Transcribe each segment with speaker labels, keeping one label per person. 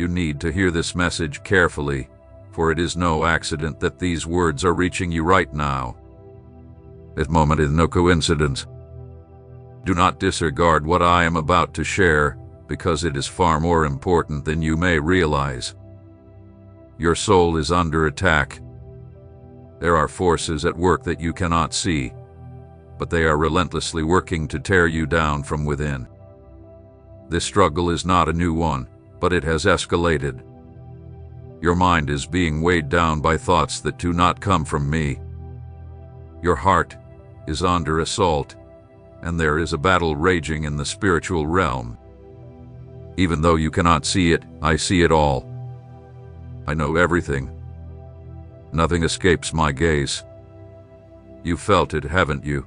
Speaker 1: You need to hear this message carefully, for it is no accident that these words are reaching you right now. This moment is no coincidence. Do not disregard what I am about to share, because it is far more important than you may realize. Your soul is under attack. There are forces at work that you cannot see, but they are relentlessly working to tear you down from within. This struggle is not a new one, but it has escalated. Your mind is being weighed down by thoughts that do not come from me. Your heart is under assault, and there is a battle raging in the spiritual realm. Even though you cannot see it, I see it all. I know everything. Nothing escapes my gaze. You felt it, haven't you?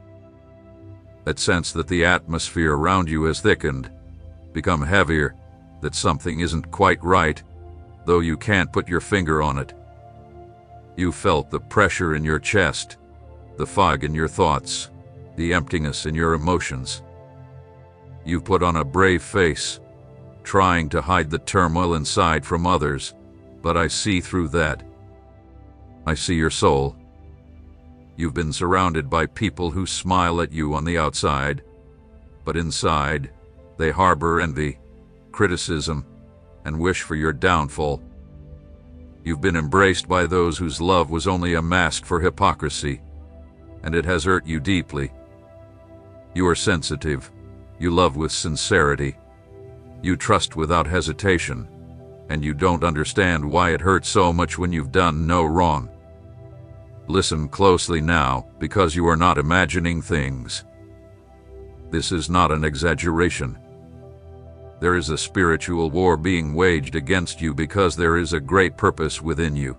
Speaker 1: That sense that the atmosphere around you has thickened, become heavier, that something isn't quite right, though you can't put your finger on it. You felt the pressure in your chest, the fog in your thoughts, the emptiness in your emotions. You've put on a brave face, trying to hide the turmoil inside from others, but I see through that. I see your soul. You've been surrounded by people who smile at you on the outside, but inside, they harbor envy, criticism, and wish for your downfall. You've been embraced by those whose love was only a mask for hypocrisy, and it has hurt you deeply. You are sensitive. You love with sincerity. You trust without hesitation, and you don't understand why it hurts so much when you've done no wrong. Listen closely now, because you are not imagining things. This is not an exaggeration. There is a spiritual war being waged against you because there is a great purpose within you.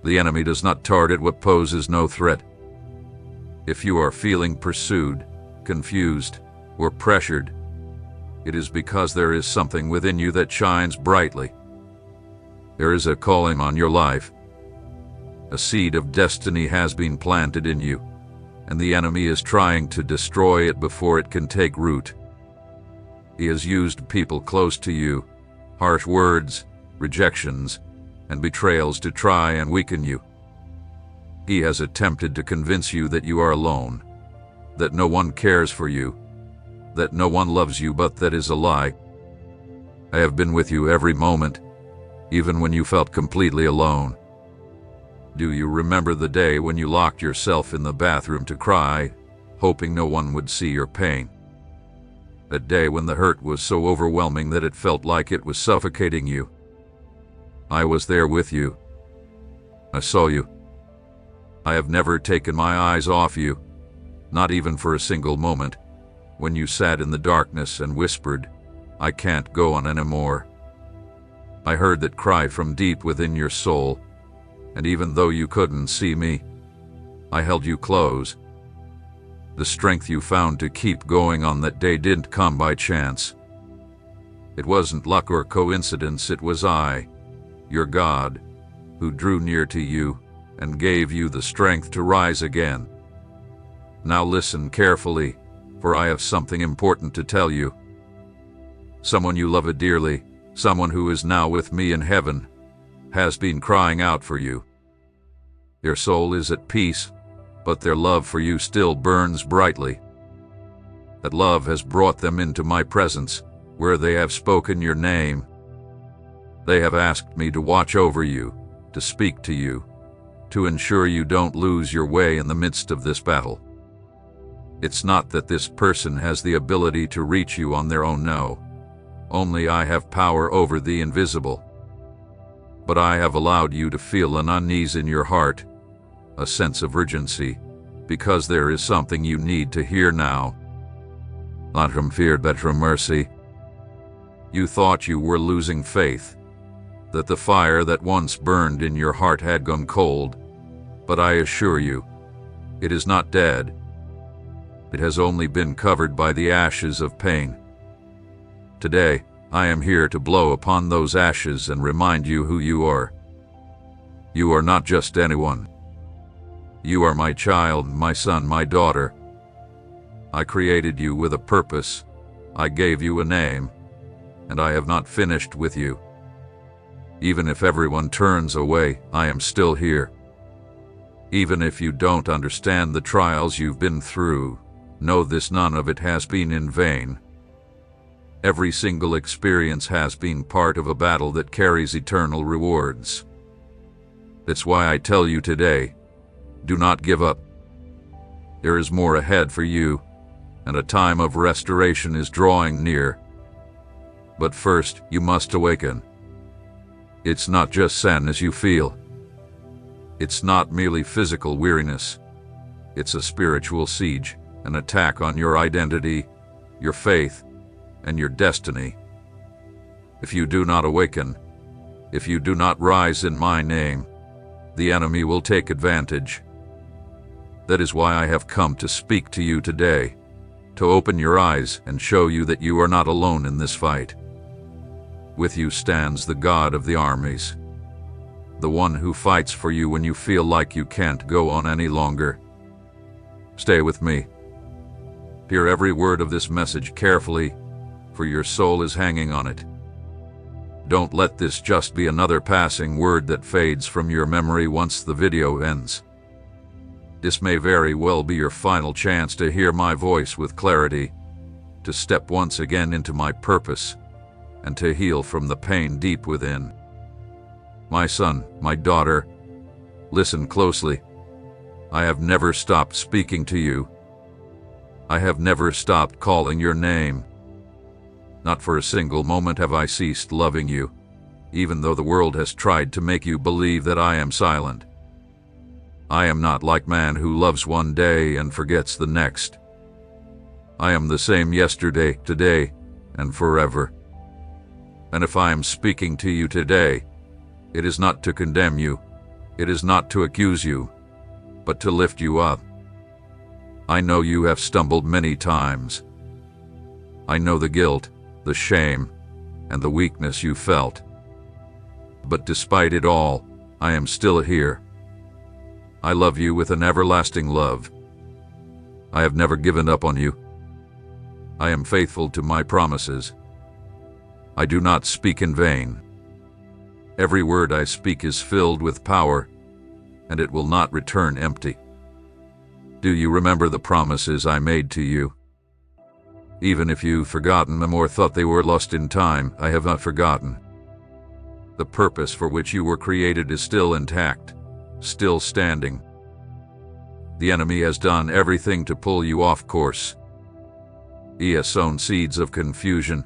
Speaker 1: The enemy does not target what poses no threat. If you are feeling pursued, confused, or pressured, it is because there is something within you that shines brightly. There is a calling on your life. A seed of destiny has been planted in you, and the enemy is trying to destroy it before it can take root. He has used people close to you, harsh words, rejections, and betrayals to try and weaken you. He has attempted to convince you that you are alone, that no one cares for you, that no one loves you, but that is a lie. I have been with you every moment, even when you felt completely alone. Do you remember the day when you locked yourself in the bathroom to cry, hoping no one would see your pain? That day when the hurt was so overwhelming that it felt like it was suffocating you. I was there with you. I saw you. I have never taken my eyes off you, not even for a single moment, when you sat in the darkness and whispered, "I can't go on anymore." I heard that cry from deep within your soul, and even though you couldn't see me, I held you close. The strength you found to keep going on that day didn't come by chance. It wasn't luck or coincidence, it was I, your God, who drew near to you and gave you the strength to rise again. Now listen carefully, for I have something important to tell you. Someone you love dearly, someone who is now with me in heaven, has been crying out for you. Their soul is at peace, but their love for you still burns brightly. That love has brought them into my presence, where they have spoken your name. They have asked me to watch over you, to speak to you, to ensure you don't lose your way in the midst of this battle. It's not that this person has the ability to reach you on their own, no. Only I have power over the invisible. But I have allowed you to feel an unease in your heart, a sense of urgency, because there is something you need to hear now. Not from fear, but from mercy. You thought you were losing faith, that the fire that once burned in your heart had gone cold, but I assure you, it is not dead. It has only been covered by the ashes of pain. Today, I am here to blow upon those ashes and remind you who you are. You are not just anyone. You are my child, my son, my daughter. I created you with a purpose. I gave you a name, and I have not finished with you. Even if everyone turns away, I am still here. Even if you don't understand the trials you've been through, know this: none of it has been in vain. Every single experience has been part of a battle that carries eternal rewards. That's why I tell you today, do not give up. There is more ahead for you, and a time of restoration is drawing near. But first, you must awaken. It's not just sadness you feel. It's not merely physical weariness. It's a spiritual siege, an attack on your identity, your faith, and your destiny. If you do not awaken, if you do not rise in my name, the enemy will take advantage. That is why I have come to speak to you today, to open your eyes and show you that you are not alone in this fight. With you stands the God of the armies, the one who fights for you when you feel like you can't go on any longer. Stay with me. Hear every word of this message carefully, for your soul is hanging on it. Don't let this just be another passing word that fades from your memory once the video ends. This may very well be your final chance to hear my voice with clarity, to step once again into my purpose, and to heal from the pain deep within. My son, my daughter, listen closely. I have never stopped speaking to you. I have never stopped calling your name. Not for a single moment have I ceased loving you, even though the world has tried to make you believe that I am silent. I am not like man who loves one day and forgets the next. I am the same yesterday, today, and forever. And if I am speaking to you today, it is not to condemn you, it is not to accuse you, but to lift you up. I know you have stumbled many times. I know the guilt, the shame, and the weakness you felt. But despite it all, I am still here. I love you with an everlasting love. I have never given up on you. I am faithful to my promises. I do not speak in vain. Every word I speak is filled with power, and it will not return empty. Do you remember the promises I made to you? Even if you've forgotten them or thought they were lost in time, I have not forgotten. The purpose for which you were created is still intact, still standing. The enemy has done everything to pull you off course. He has sown seeds of confusion,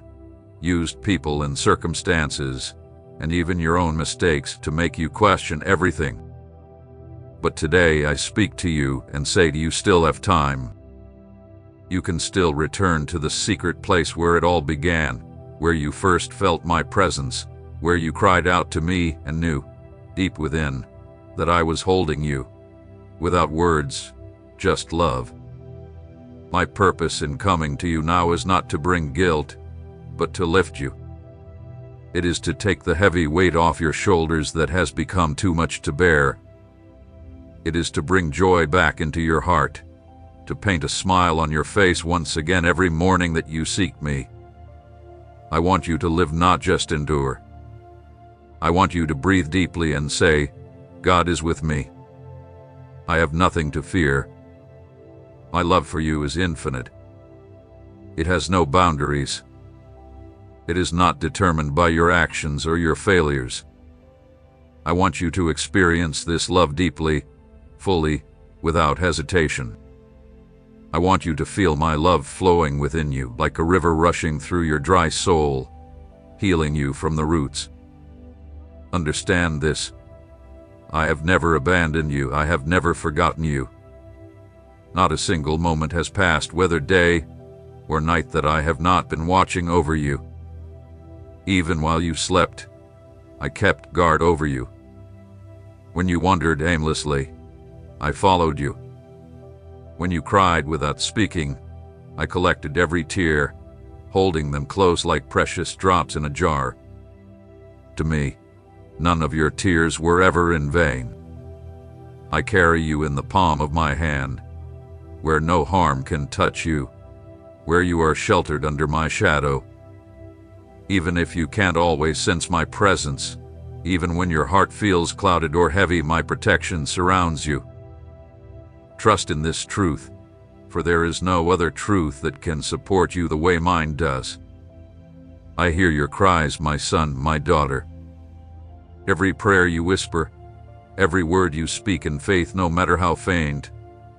Speaker 1: used people and circumstances, and even your own mistakes to make you question everything. But today I speak to you and say you still have time. You can still return to the secret place where it all began, where you first felt my presence, where you cried out to me and knew, deep within, that I was holding you, without words, just love. My purpose in coming to you now is not to bring guilt, but to lift you. It is to take the heavy weight off your shoulders that has become too much to bear. It is to bring joy back into your heart, to paint a smile on your face once again every morning that you seek me. I want you to live, not just endure. I want you to breathe deeply and say, God is with me. I have nothing to fear. My love for you is infinite. It has no boundaries. It is not determined by your actions or your failures. I want you to experience this love deeply, fully, without hesitation. I want you to feel my love flowing within you like a river rushing through your dry soul, healing you from the roots. Understand this. I have never abandoned you. I have never forgotten you. Not a single moment has passed, whether day or night, that I have not been watching over you. Even while you slept, I kept guard over you. When you wandered aimlessly, I followed you. When you cried without speaking, I collected every tear, holding them close like precious drops in a jar. To me, none of your tears were ever in vain. I carry you in the palm of my hand, where no harm can touch you, where you are sheltered under my shadow. Even if you can't always sense my presence, Even when your heart feels clouded or heavy, my protection surrounds you. Trust in this truth, for there is no other truth that can support you the way mine does. I hear your cries, my son, my daughter. Every prayer you whisper, every word you speak in faith, no matter how faint,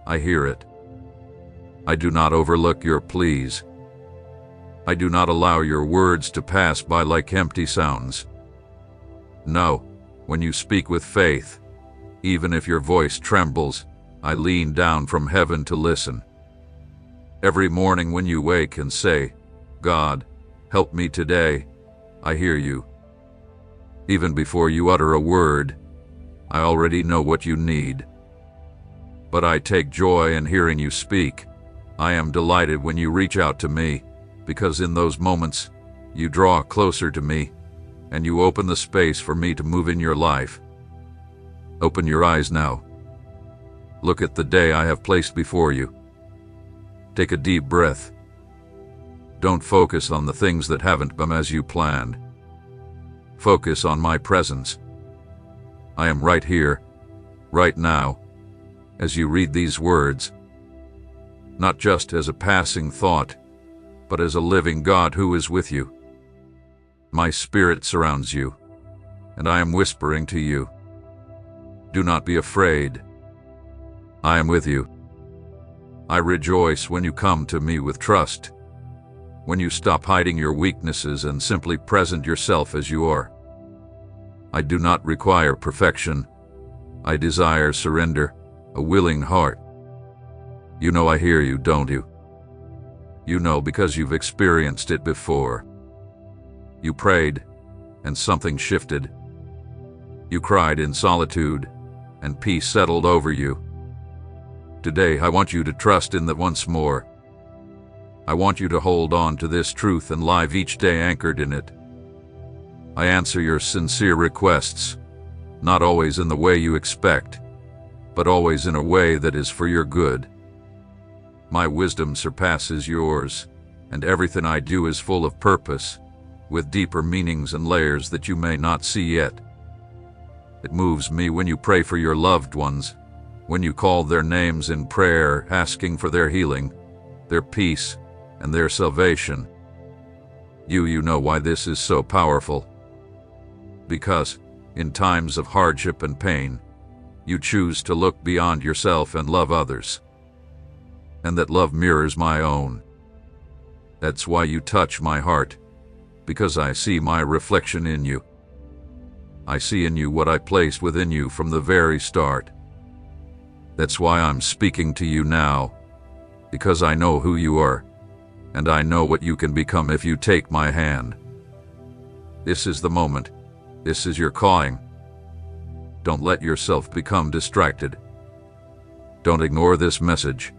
Speaker 1: I hear it. I do not overlook your pleas. I do not allow your words to pass by like empty sounds. No, when you speak with faith, even if your voice trembles, I lean down from heaven to listen. Every morning when you wake and say, God, help me today, I hear you. Even before you utter a word, I already know what you need. But I take joy in hearing you speak. I am delighted when you reach out to me, because in those moments, you draw closer to me, and you open the space for me to move in your life. Open your eyes now. Look at the day I have placed before you. Take a deep breath. Don't focus on the things that haven't been as you planned. Focus on my presence. I am right here, right now, as you read these words, not just as a passing thought, but as a living God who is with you. My spirit surrounds you, and I am whispering to you. Do not be afraid. I am with you. I rejoice when you come to me with trust, when you stop hiding your weaknesses and simply present yourself as you are. I do not require perfection. I desire surrender, a willing heart. You know I hear you, don't you? You know because you've experienced it before. You prayed, and something shifted. You cried in solitude, and peace settled over you. Today, I want you to trust in that once more. I want you to hold on to this truth and live each day anchored in it. I answer your sincere requests, not always in the way you expect, but always in a way that is for your good. My wisdom surpasses yours, and everything I do is full of purpose, with deeper meanings and layers that you may not see yet. It moves me when you pray for your loved ones, when you call their names in prayer, asking for their healing, their peace, and their salvation. You know why this is so powerful. Because, in times of hardship and pain, you choose to look beyond yourself and love others. And that love mirrors my own. That's why you touch my heart, because I see my reflection in you. I see in you what I placed within you from the very start. That's why I'm speaking to you now, because I know who you are, and I know what you can become if you take my hand. This is the moment. This is your calling. Don't let yourself become distracted. Don't ignore this message.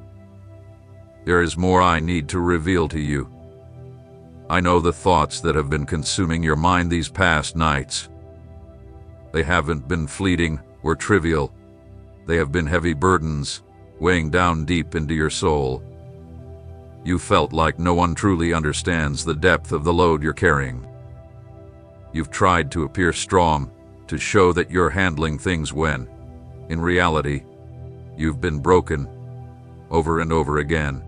Speaker 1: There is more I need to reveal to you. I know the thoughts that have been consuming your mind these past nights. They haven't been fleeting or trivial. They have been heavy burdens, weighing down deep into your soul. You felt like no one truly understands the depth of the load you're carrying. You've tried to appear strong, to show that you're handling things when, in reality, you've been broken, over and over again.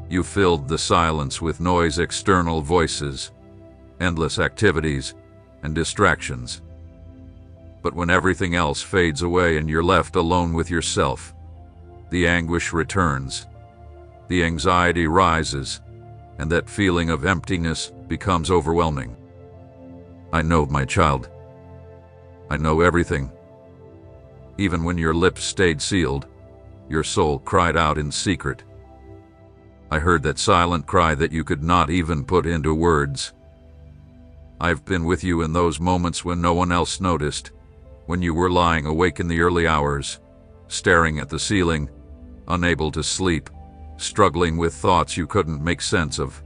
Speaker 1: You filled the silence with noise, external voices, endless activities, and distractions. But when everything else fades away and you're left alone with yourself, the anguish returns, the anxiety rises, and that feeling of emptiness becomes overwhelming. I know, my child. I know everything. Even when your lips stayed sealed, your soul cried out in secret. I heard that silent cry that you could not even put into words. I've been with you in those moments when no one else noticed, when you were lying awake in the early hours, staring at the ceiling, unable to sleep, struggling with thoughts you couldn't make sense of,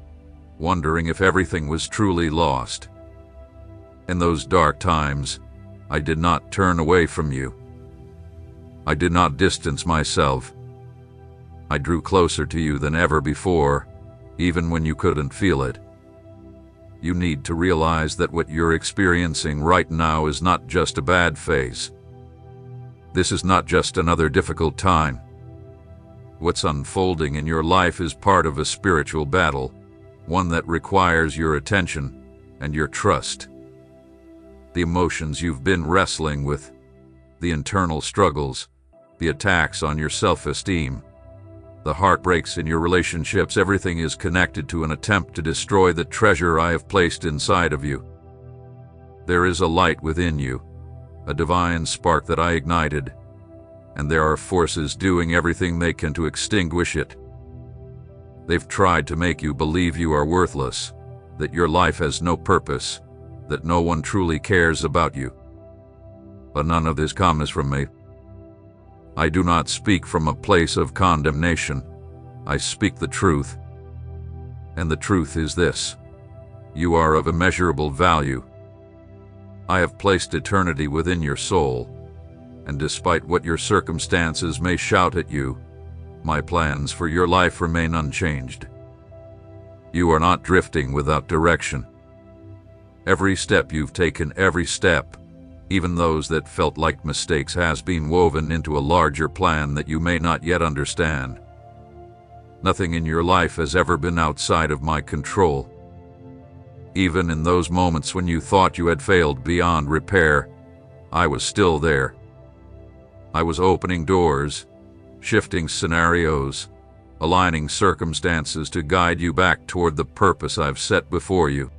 Speaker 1: wondering if everything was truly lost. In those dark times, I did not turn away from you. I did not distance myself. I drew closer to you than ever before, even when you couldn't feel it. You need to realize that what you're experiencing right now is not just a bad phase. This is not just another difficult time. What's unfolding in your life is part of a spiritual battle, one that requires your attention and your trust. The emotions you've been wrestling with, the internal struggles, the attacks on your self-esteem, the heartbreaks in your relationships, everything is connected to an attempt to destroy the treasure I have placed inside of you. There is a light within you, a divine spark that I ignited, and there are forces doing everything they can to extinguish it. They've tried to make you believe you are worthless, that your life has no purpose, that no one truly cares about you. But none of this comes from me. I do not speak from a place of condemnation. I speak the truth. And the truth is this: you are of immeasurable value. I have placed eternity within your soul, and despite what your circumstances may shout at you, my plans for your life remain unchanged. You are not drifting without direction. Every step you've taken, every step, even those that felt like mistakes, has been woven into a larger plan that you may not yet understand. Nothing in your life has ever been outside of my control. Even in those moments when you thought you had failed beyond repair, I was still there. I was opening doors, shifting scenarios, aligning circumstances to guide you back toward the purpose I've set before you.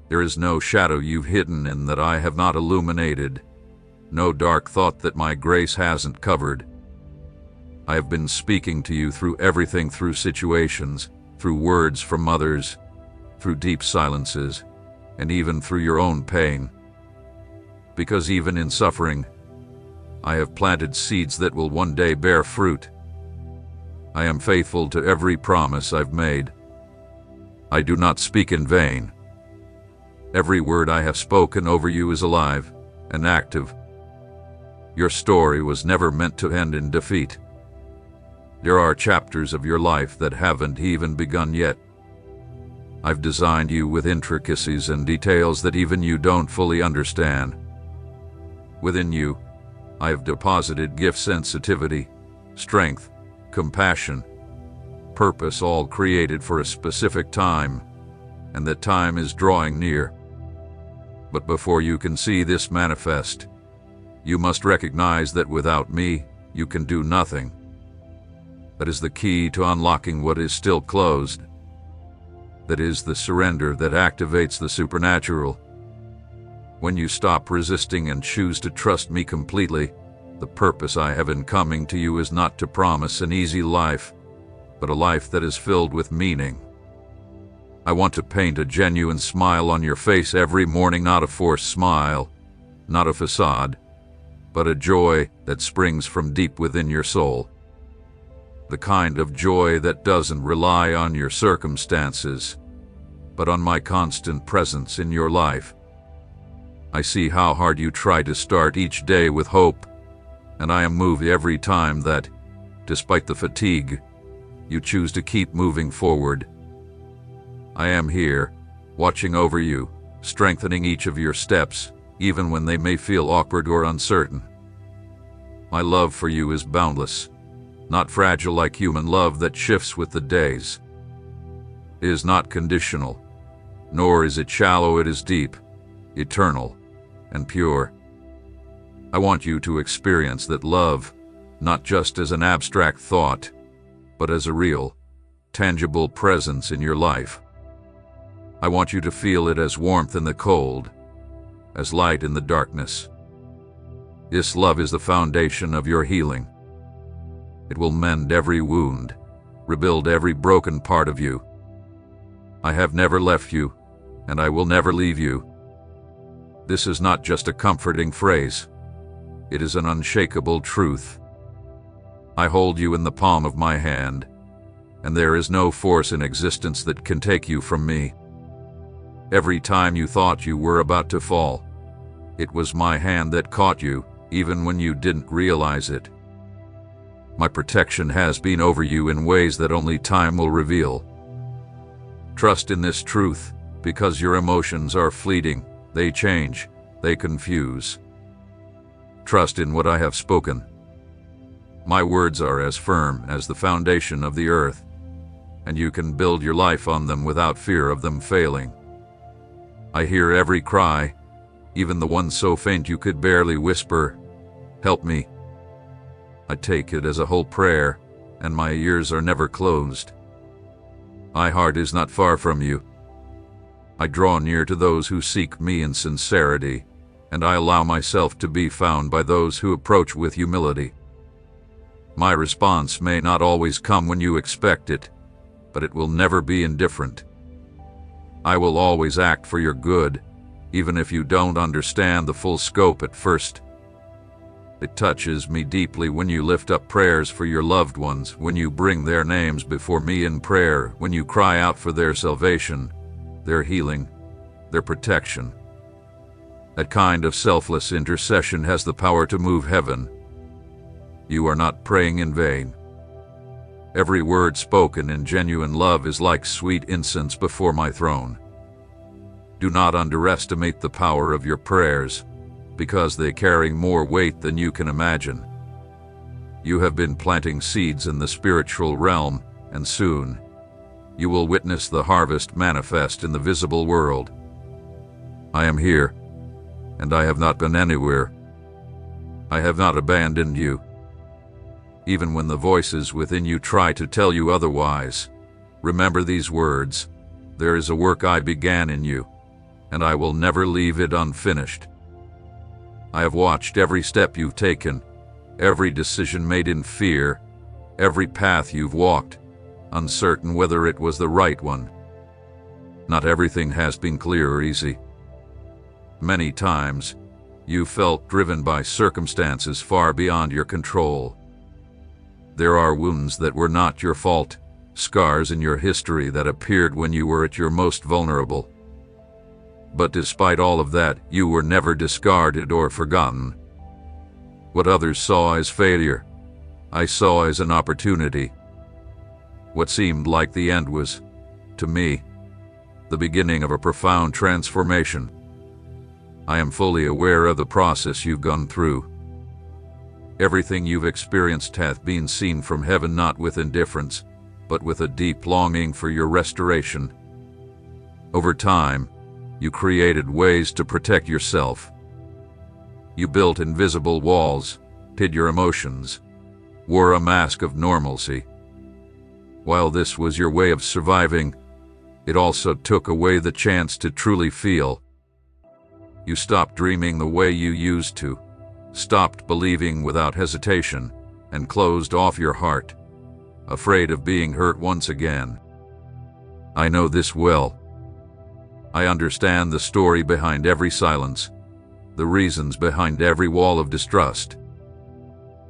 Speaker 1: There is no shadow you've hidden in that I have not illuminated, no dark thought that my grace hasn't covered. I have been speaking to you through everything, through situations, through words from others, through deep silences, and even through your own pain. Because even in suffering, I have planted seeds that will one day bear fruit. I am faithful to every promise I've made. I do not speak in vain. Every word I have spoken over you is alive and active. Your story was never meant to end in defeat. There are chapters of your life that haven't even begun yet. I've designed you with intricacies and details that even you don't fully understand. Within you, I have deposited gift, sensitivity, strength, compassion, purpose, all created for a specific time, and that time is drawing near. But before you can see this manifest, you must recognize that without me, you can do nothing. That is the key to unlocking what is still closed. That is the surrender that activates the supernatural. When you stop resisting and choose to trust me completely, the purpose I have in coming to you is not to promise an easy life, but a life that is filled with meaning. I want to paint a genuine smile on your face every morning, not a forced smile, not a facade, but a joy that springs from deep within your soul. The kind of joy that doesn't rely on your circumstances, but on my constant presence in your life. I see how hard you try to start each day with hope, and I am moved every time that, despite the fatigue, you choose to keep moving forward. I am here, watching over you, strengthening each of your steps, even when they may feel awkward or uncertain. My love for you is boundless, not fragile like human love that shifts with the days. It is not conditional, nor is it shallow. It is deep, eternal, and pure. I want you to experience that love, not just as an abstract thought, but as a real, tangible presence in your life. I want you to feel it as warmth in the cold, as light in the darkness. This love is the foundation of your healing. It will mend every wound, rebuild every broken part of you. I have never left you, and I will never leave you. This is not just a comforting phrase. It is an unshakable truth. I hold you in the palm of my hand, and there is no force in existence that can take you from me. Every time you thought you were about to fall, it was my hand that caught you, even when you didn't realize it. My protection has been over you in ways that only time will reveal. Trust in this truth, because your emotions are fleeting, they change, they confuse. Trust in what I have spoken. My words are as firm as the foundation of the earth, and you can build your life on them without fear of them failing. I hear every cry, even the one so faint you could barely whisper, "Help me." I take it as a whole prayer, and my ears are never closed. My heart is not far from you. I draw near to those who seek me in sincerity, and I allow myself to be found by those who approach with humility. My response may not always come when you expect it, but it will never be indifferent. I will always act for your good, even if you don't understand the full scope at first. It touches me deeply when you lift up prayers for your loved ones, when you bring their names before me in prayer, when you cry out for their salvation, their healing, their protection. That kind of selfless intercession has the power to move heaven. You are not praying in vain. Every word spoken in genuine love is like sweet incense before my throne. Do not underestimate the power of your prayers, because they carry more weight than you can imagine. You have been planting seeds in the spiritual realm, and soon you will witness the harvest manifest in the visible world. I am here, and I have not been anywhere. I have not abandoned you. Even when the voices within you try to tell you otherwise, remember these words: there is a work I began in you, and I will never leave it unfinished. I have watched every step you've taken, every decision made in fear, every path you've walked, uncertain whether it was the right one. Not everything has been clear or easy. Many times, you felt driven by circumstances far beyond your control. There are wounds that were not your fault, scars in your history that appeared when you were at your most vulnerable. But despite all of that, you were never discarded or forgotten. What others saw as failure, I saw as an opportunity. What seemed like the end was, to me, the beginning of a profound transformation. I am fully aware of the process you've gone through. Everything you've experienced hath been seen from heaven, not with indifference, but with a deep longing for your restoration. Over time, you created ways to protect yourself. You built invisible walls, hid your emotions, wore a mask of normalcy. While this was your way of surviving, it also took away the chance to truly feel. You stopped dreaming the way you used to, stopped believing without hesitation, and closed off your heart, afraid of being hurt once again. I know this well. I understand the story behind every silence, the reasons behind every wall of distrust.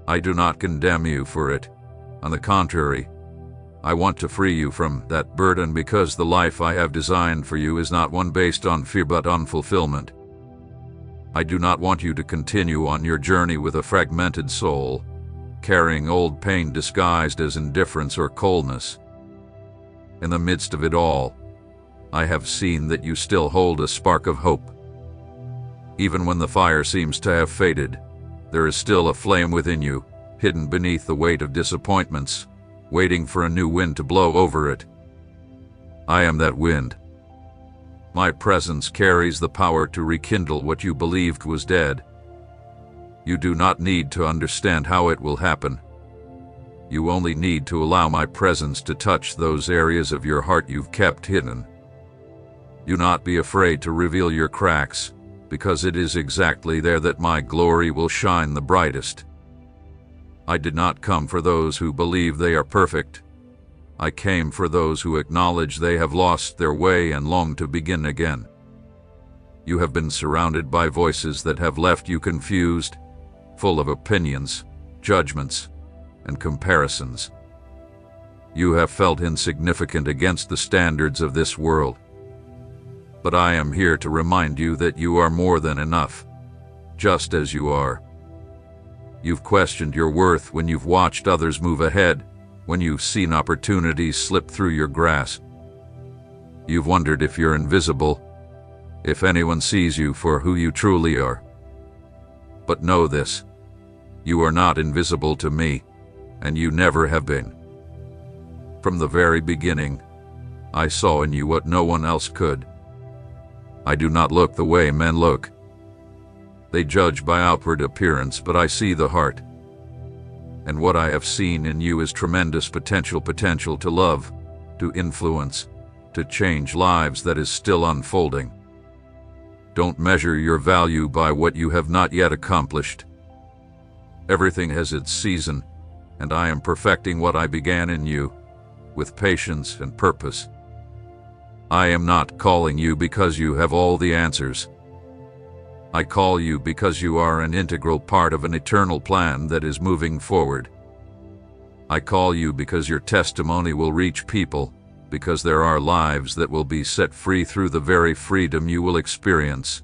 Speaker 1: I do not condemn you for it. On the contrary, I want to free you from that burden, because the life I have designed for you is not one based on fear but on fulfillment. I do not want you to continue on your journey with a fragmented soul, carrying old pain disguised as indifference or coldness. In the midst of it all, I have seen that you still hold a spark of hope. Even when the fire seems to have faded, there is still a flame within you, hidden beneath the weight of disappointments, waiting for a new wind to blow over it. I am that wind. My presence carries the power to rekindle what you believed was dead. You do not need to understand how it will happen. You only need to allow my presence to touch those areas of your heart you've kept hidden. Do not be afraid to reveal your cracks, because it is exactly there that my glory will shine the brightest. I did not come for those who believe they are perfect. I came for those who acknowledge they have lost their way and long to begin again. You have been surrounded by voices that have left you confused, full of opinions, judgments, and comparisons. You have felt insignificant against the standards of this world. But I am here to remind you that you are more than enough, just as you are. You've questioned your worth when you've watched others move ahead, when you've seen opportunities slip through your grasp. You've wondered if you're invisible, if anyone sees you for who you truly are. But know this, you are not invisible to me, and you never have been. From the very beginning, I saw in you what no one else could. I do not look the way men look. They judge by outward appearance, but I see the heart. And what I have seen in you is tremendous potential to love, to influence, to change lives that is still unfolding. Don't measure your value by what you have not yet accomplished. Everything has its season, and I am perfecting what I began in you, with patience and purpose. I am not calling you because you have all the answers. I call you because you are an integral part of an eternal plan that is moving forward. I call you because your testimony will reach people, because there are lives that will be set free through the very freedom you will experience.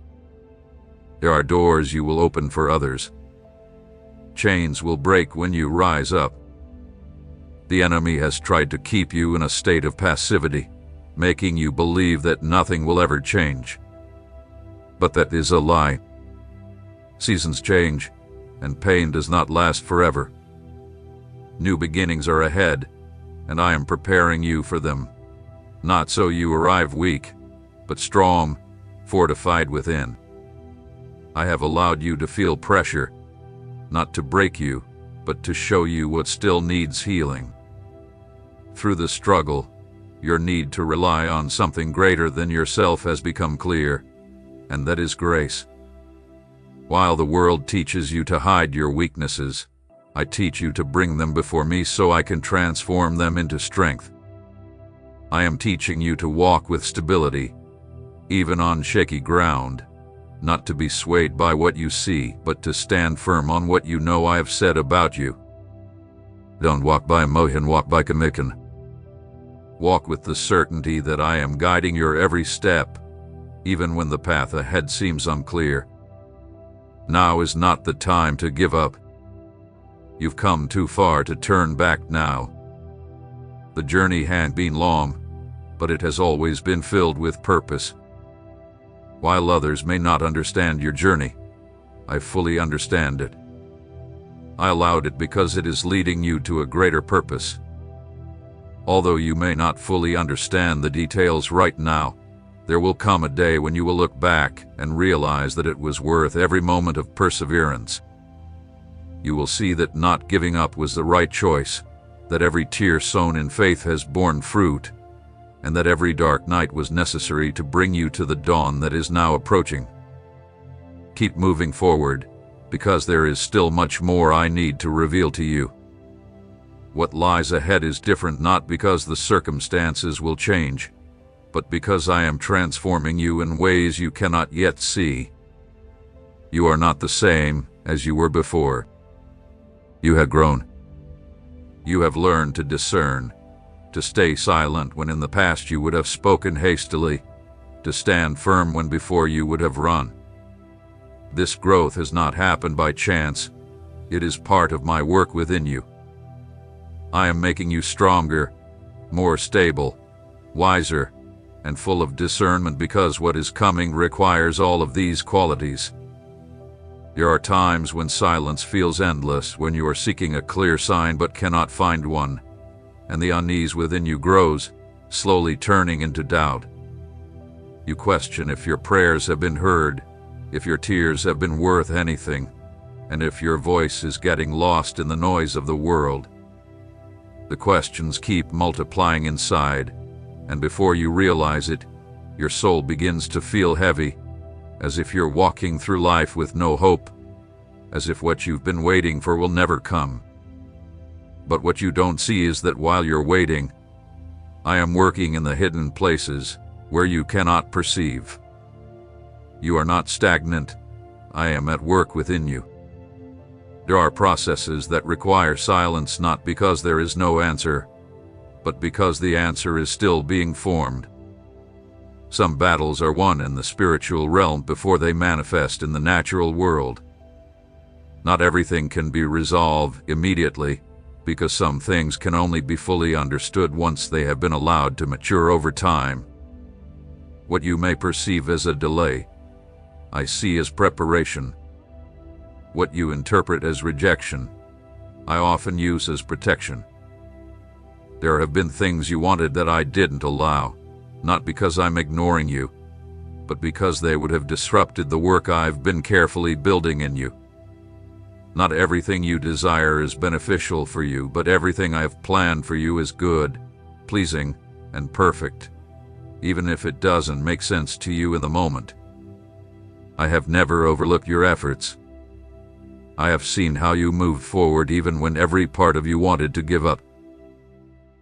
Speaker 1: There are doors you will open for others. Chains will break when you rise up. The enemy has tried to keep you in a state of passivity, making you believe that nothing will ever change. But that is a lie. Seasons change, and pain does not last forever. New beginnings are ahead, and I am preparing you for them, not so you arrive weak, but strong, fortified within. I have allowed you to feel pressure, not to break you, but to show you what still needs healing. Through the struggle, your need to rely on something greater than yourself has become clear, and that is grace. While the world teaches you to hide your weaknesses, I teach you to bring them before me so I can transform them into strength. I am teaching you to walk with stability, even on shaky ground, not to be swayed by what you see, but to stand firm on what you know I have said about you. Don't walk by emotion, walk by conviction. Walk with the certainty that I am guiding your every step, even when the path ahead seems unclear. Now is not the time to give up. You've come too far to turn back now. The journey had been long, but it has always been filled with purpose. While others may not understand your journey, I fully understand it. I allowed it because it is leading you to a greater purpose. Although you may not fully understand the details right now, there will come a day when you will look back and realize that it was worth every moment of perseverance. You will see that not giving up was the right choice, that every tear sown in faith has borne fruit, and that every dark night was necessary to bring you to the dawn that is now approaching. Keep moving forward, because there is still much more I need to reveal to you. What lies ahead is different not because the circumstances will change, but because I am transforming you in ways you cannot yet see. You are not the same as you were before. You have grown. You have learned to discern, to stay silent when in the past you would have spoken hastily, to stand firm when before you would have run. This growth has not happened by chance. It is part of my work within you. I am making you stronger, more stable, wiser, and full of discernment because what is coming requires all of these qualities. There are times when silence feels endless, when you are seeking a clear sign but cannot find one, and the unease within you grows, slowly turning into doubt. You question if your prayers have been heard, if your tears have been worth anything, and if your voice is getting lost in the noise of the world. The questions keep multiplying inside, and before you realize it, your soul begins to feel heavy, as if you're walking through life with no hope, as if what you've been waiting for will never come. But what you don't see is that while you're waiting, I am working in the hidden places where you cannot perceive. You are not stagnant. I am at work within you. There are processes that require silence not because there is no answer, but because the answer is still being formed. Some battles are won in the spiritual realm before they manifest in the natural world. Not everything can be resolved immediately, because some things can only be fully understood once they have been allowed to mature over time. What you may perceive as a delay, I see as preparation. What you interpret as rejection, I often use as protection. There have been things you wanted that I didn't allow, not because I'm ignoring you, but because they would have disrupted the work I've been carefully building in you. Not everything you desire is beneficial for you, but everything I have planned for you is good, pleasing, and perfect, even if it doesn't make sense to you in the moment. I have never overlooked your efforts. I have seen how you moved forward even when every part of you wanted to give up.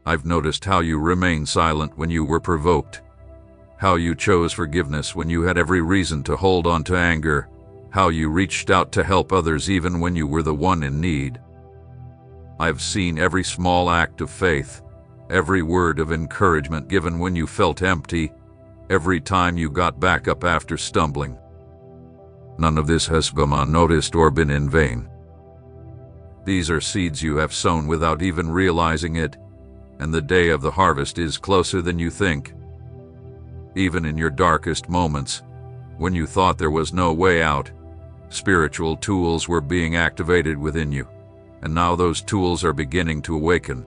Speaker 1: I've noticed how you remained silent when you were provoked, how you chose forgiveness when you had every reason to hold on to anger, how you reached out to help others even when you were the one in need. I've seen every small act of faith, every word of encouragement given when you felt empty, every time you got back up after stumbling. None of this has gone unnoticed or been in vain. These are seeds you have sown without even realizing it, and the day of the harvest is closer than you think. Even in your darkest moments, when you thought there was no way out, spiritual tools were being activated within you, and now those tools are beginning to awaken.